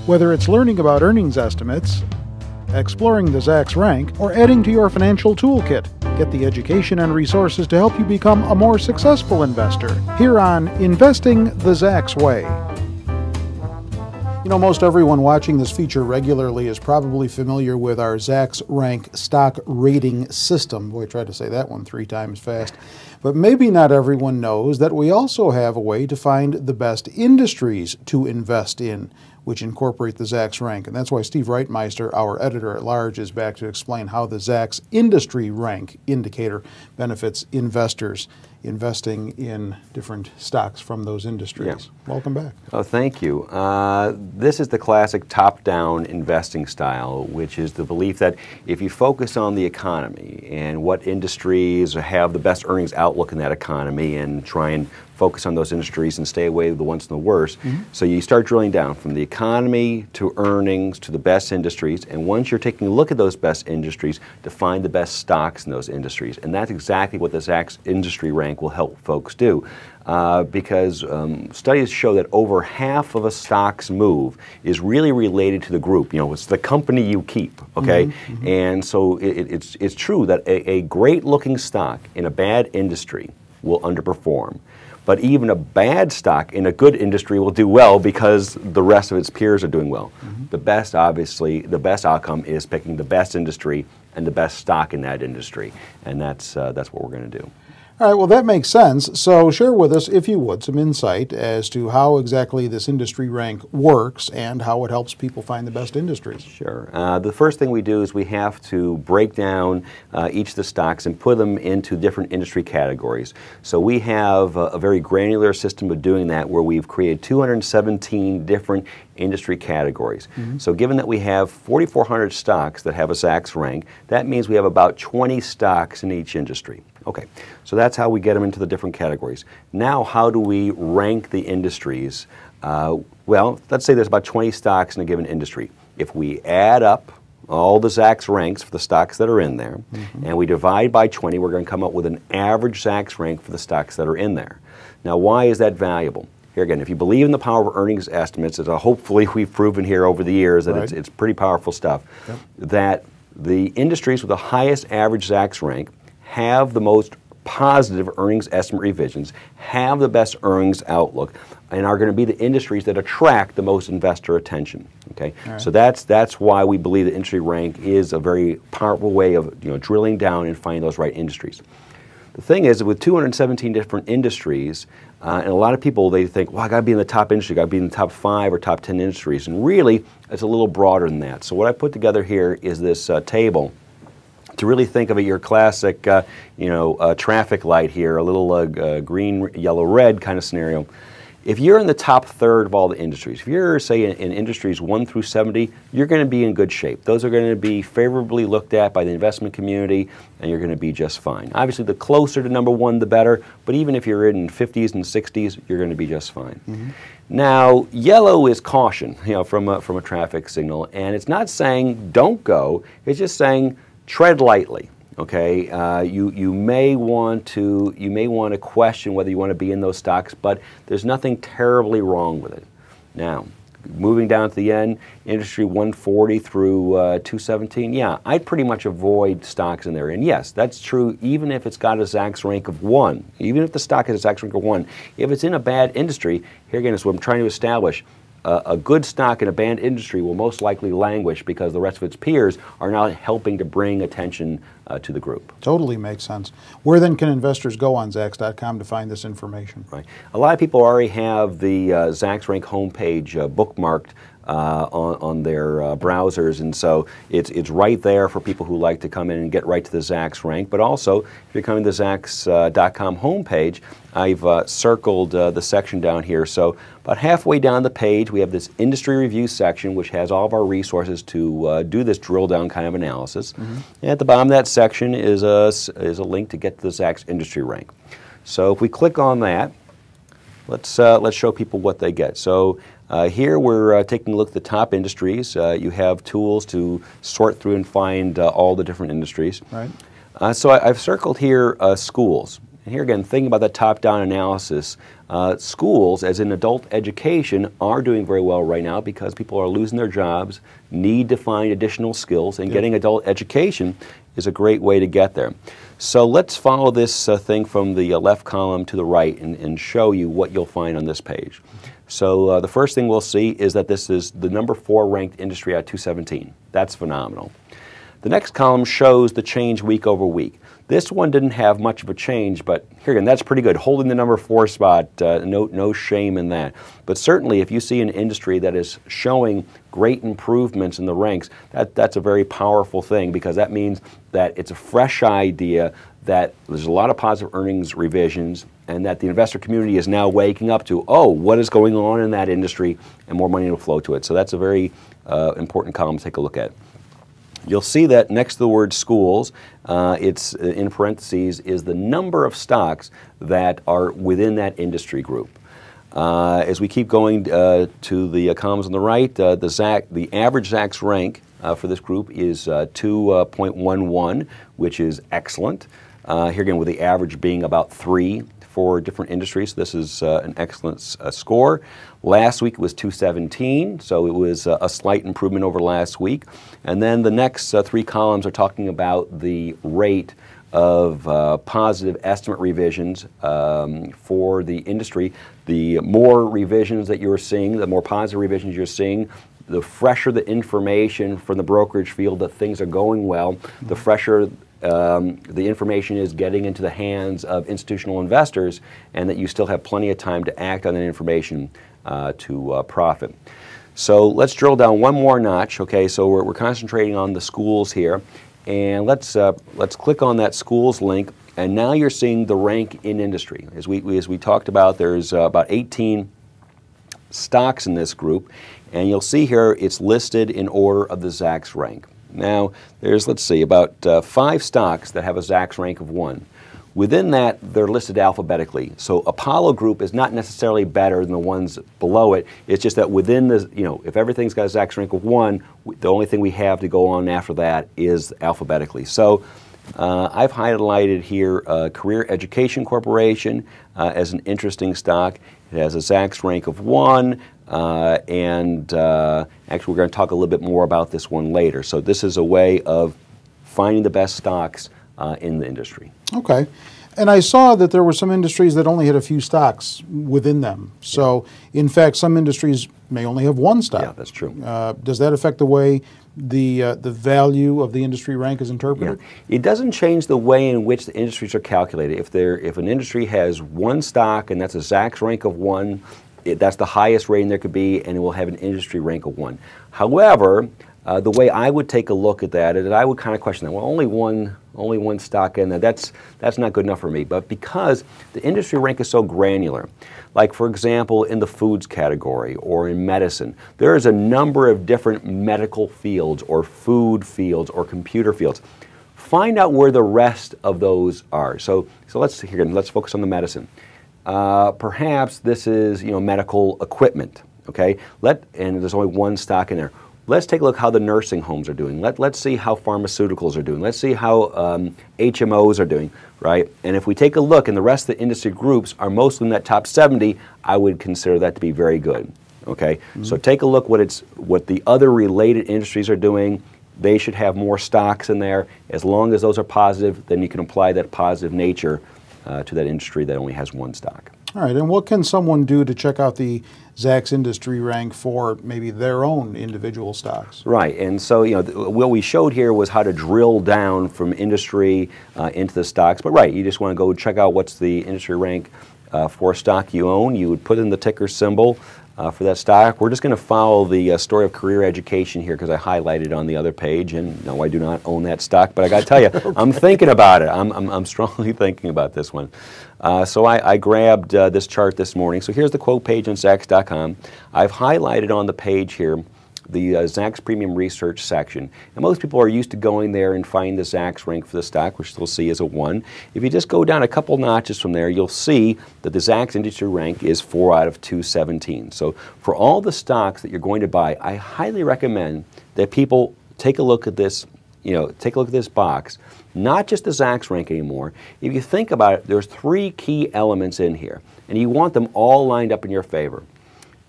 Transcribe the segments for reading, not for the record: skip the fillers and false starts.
Whether it's learning about earnings estimates, exploring the Zacks Rank, or adding to your financial toolkit, get the education and resources to help you become a more successful investor here on Investing the Zacks Way. You know, most everyone watching this feature regularly is probably familiar with our Zacks Rank stock rating system. Boy, I tried to say that one 3 times fast. But maybe not everyone knows that we also have a way to find the best industries to invest in, which incorporate the Zacks Rank. And that's why Steve Reitmeister, our editor-at-large, is back to explain how the Zacks Industry Rank indicator benefits investors investing in different stocks from those industries. Yeah. Welcome back. Oh, thank you. This is the classic top-down investing style, which is the belief that if you focus on the economy and what industries have the best earnings outlook in that economy and try and focus on those industries and stay away from the ones in the worst. So you start drilling down from the economy to earnings to the best industries, and once you're taking a look at those best industries, to find the best stocks in those industries. And that's exactly what the Zacks Industry Rank will help folks do. Because studies show that over half of a stock's move is really related to the group. You know, it's the company you keep, okay? And so it's true that a great-looking stock in a bad industry will underperform. But even a bad stock in a good industry will do well because the rest of its peers are doing well. The best, obviously, the best outcome is picking the best industry and the best stock in that industry. And that's what we're going to do. All right, well, that makes sense. So share with us, if you would, some insight as to how exactly this industry rank works and how it helps people find the best industries. Sure. The first thing we do is we have to break down each of the stocks and put them into different industry categories. So we have a very granular system of doing that where we've created 217 different industry categories. So given that we have 4,400 stocks that have a Zacks rank, that means we have about 20 stocks in each industry. Okay, so that's how we get them into the different categories. Now, how do we rank the industries? Well, let's say there's about 20 stocks in a given industry. If we add up all the Zacks ranks for the stocks that are in there, and we divide by 20, we're going to come up with an average Zacks rank for the stocks that are in there. Now, why is that valuable? Here again, if you believe in the power of earnings estimates, as hopefully we've proven here over the years that it's pretty powerful stuff, that the industries with the highest average Zacks rank have the most positive earnings estimate revisions, have the best earnings outlook, and are going to be the industries that attract the most investor attention. Okay, so that's why we believe the industry rank is a very powerful way of drilling down and finding those right industries. The thing is, with 217 different industries, and a lot of people, they think, well, I got to be in the top industry, got to be in the top 5 or top 10 industries, and really, it's a little broader than that. So what I put together here is this table to really think of it, your classic, traffic light here, a little green, yellow, red kind of scenario. If you're in the top third of all the industries, if you're, say, in industries 1 through 70, you're going to be in good shape. Those are going to be favorably looked at by the investment community, and you're going to be just fine. Obviously, the closer to number 1, the better, but even if you're in 50s and 60s, you're going to be just fine. Now, yellow is caution, from a traffic signal, and it's not saying don't go, it's just saying tread lightly. Okay, you may want to question whether you want to be in those stocks, but there's nothing terribly wrong with it. Now, moving down to the end, industry 140 through 217, yeah, I'd pretty much avoid stocks in there. And yes, that's true even if it's got a Zacks rank of 1. Even if the stock has a Zacks rank of 1, if it's in a bad industry, here again is what I'm trying to establish. A good stock in a bad industry will most likely languish because the rest of its peers are not helping to bring attention to the group. Totally makes sense. Where then can investors go on Zacks.com to find this information? Right. A lot of people already have the Zacks Rank homepage bookmarked on their browsers, and so it's right there for people who like to come in and get right to the Zacks Rank. But also, if you're coming to the Zacks.com homepage, I've circled the section down here. So about halfway down the page, we have this industry review section, which has all of our resources to do this drill down kind of analysis. And at the bottom of that section is a link to get to the Zacks Industry Rank. So if we click on that, let's show people what they get. So here we're taking a look at the top industries. You have tools to sort through and find all the different industries. Right. So I've circled here schools. And here again, thinking about that top-down analysis, schools, as in adult education, are doing very well right now because people are losing their jobs, need to find additional skills, and getting adult education is a great way to get there. So let's follow this thing from the left column to the right and show you what you'll find on this page. So the first thing we'll see is that this is the number 4 ranked industry at 217. That's phenomenal. The next column shows the change week over week. This one didn't have much of a change, but here again, that's pretty good. Holding the number 4 spot, no shame in that. But certainly, if you see an industry that is showing great improvements in the ranks, that's a very powerful thing, because that means that it's a fresh idea, that there's a lot of positive earnings revisions, and that the investor community is now waking up to, oh, what is going on in that industry, and more money will flow to it. So that's a very important column to take a look at. You'll see that next to the word schools, it's in parentheses, is the number of stocks that are within that industry group. As we keep going to the columns on the right, the average Zacks rank for this group is 2.11, which is excellent. Here again, with the average being about 3 for different industries. This is an excellent score. Last week it was 217, so it was a slight improvement over last week. And then the next 3 columns are talking about the rate of positive estimate revisions for the industry. The more revisions that you're seeing, the more positive revisions you're seeing, the fresher the information from the brokerage field that things are going well, the fresher the information is getting into the hands of institutional investors, and that you still have plenty of time to act on that information to profit. So let's drill down one more notch. Okay, so we're concentrating on the schools here, and let's click on that schools link, and now you're seeing the rank in industry. As we talked about, there's about 18 stocks in this group, and you'll see here it's listed in order of the Zacks rank. Now, there's, let's see, about 5 stocks that have a Zacks rank of 1. Within that, they're listed alphabetically. So Apollo Group is not necessarily better than the ones below it. It's just that within the, if everything's got a Zacks rank of 1, the only thing we have to go on after that is alphabetically. So I've highlighted here Career Education Corporation as an interesting stock. It has a Zacks rank of 1. Actually, we're going to talk a little bit more about this one later. So this is a way of finding the best stocks in the industry. Okay. And I saw that there were some industries that only had a few stocks within them. So, in fact, some industries may only have 1 stock. Yeah, that's true. Does that affect the way the value of the industry rank is interpreted? Yeah. It doesn't change the way in which the industries are calculated. If an industry has 1 stock and that's a Zacks rank of 1, that's the highest rating there could be, and it will have an industry rank of 1. However, the way I would take a look at that is that I would kind of question that. Well, only one stock in there. That's not good enough for me. But because the industry rank is so granular, like for example in the foods category or in medicine, there is a number of different medical fields or food fields or computer fields. Find out where the rest of those are. So let's focus on the medicine. Perhaps this is medical equipment, okay? And there's only 1 stock in there. Let's take a look how the nursing homes are doing. Let's see how pharmaceuticals are doing. Let's see how HMOs are doing, right? And if we take a look, and the rest of the industry groups are mostly in that top 70, I would consider that to be very good, okay? So take a look what the other related industries are doing. They should have more stocks in there. As long as those are positive, then you can apply that positive nature to that industry that only has 1 stock. All right, and what can someone do to check out the Zacks Industry Rank for maybe their own individual stocks? Right, and so what we showed here was how to drill down from industry into the stocks. But right, you just want to go check out what's the industry rank for a stock you own. You would put in the ticker symbol for that stock. We're just going to follow the story of Career Education here because I highlighted on the other page, and no, I do not own that stock, but I got to tell you, okay. I'm thinking about it. I'm strongly thinking about this one. So I grabbed this chart this morning. So here's the quote page on Zacks.com. I've highlighted on the page here the Zacks Premium Research section. And most people are used to going there and finding the Zacks rank for the stock, which you'll see is a 1. If you just go down a couple notches from there, you'll see that the Zacks Industry Rank is 4 out of 217. So for all the stocks that you're going to buy, I highly recommend that people take a look at this take a look at this box, not just the Zacks rank anymore. If you think about it, there's 3 key elements in here, and you want them all lined up in your favor.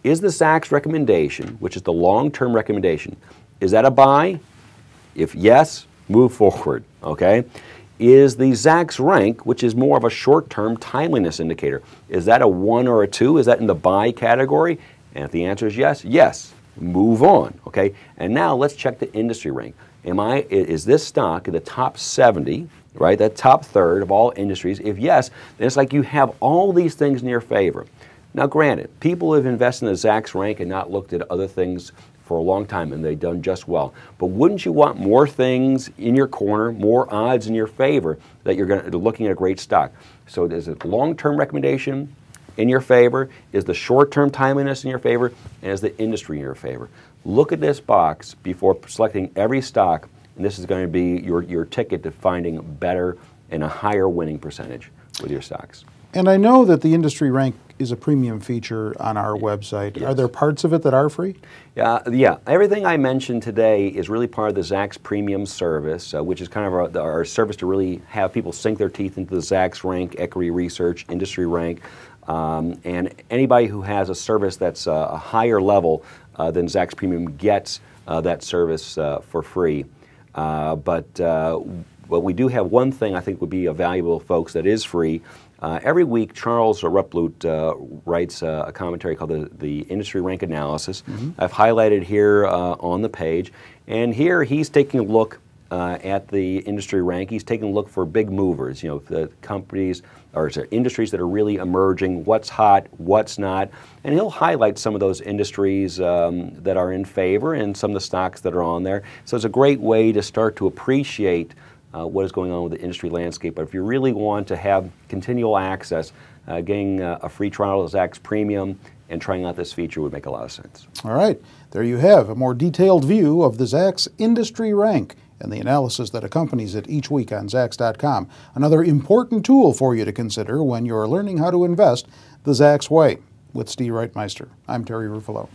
Is the Zacks recommendation, which is the long-term recommendation, is that a buy? If yes, move forward, okay? Is the Zacks rank, which is more of a short-term timeliness indicator, is that a 1 or a 2? Is that in the buy category? And if the answer is yes, yes, move on, okay? And now let's check the industry rank. Is this stock in the top 70, right, that top third of all industries? If yes, then it's like you have all these things in your favor. Now granted, people have invested in the Zacks rank and not looked at other things for a long time, and they've done just well. But wouldn't you want more things in your corner, more odds in your favor that you're looking at a great stock? So is it long-term recommendation in your favor? Is the short-term timeliness in your favor? And is the industry in your favor? Look at this box before selecting every stock, and this is going to be your ticket to finding better and a higher winning percentage with your stocks. And I know that the industry rank is a premium feature on our website. Yes. Are there parts of it that are free? Yeah. Everything I mentioned today is really part of the Zacks Premium service, which is kind of our service to really have people sink their teeth into the Zacks rank, equity research, industry rank. And anybody who has a service that's a higher level than Zacks Premium gets that service for free. But we do have one thing I think would be valuable, folks, that is free. Every week, Charles Rupplut writes a commentary called the Industry Rank Analysis. I've highlighted here on the page. And here he's taking a look at the industry rank. He's taking a look for big movers, the companies or industries that are really emerging, what's hot, what's not. And he'll highlight some of those industries that are in favor and some of the stocks that are on there. So it's a great way to start to appreciate what is going on with the industry landscape. But if you really want to have continual access, getting a free trial of Zacks Premium and trying out this feature would make a lot of sense. All right, there you have a more detailed view of the Zacks Industry Rank and the analysis that accompanies it each week on Zacks.com. Another important tool for you to consider when you're learning how to invest the Zacks way. With Steve Reitmeister, I'm Terry Ruffalo.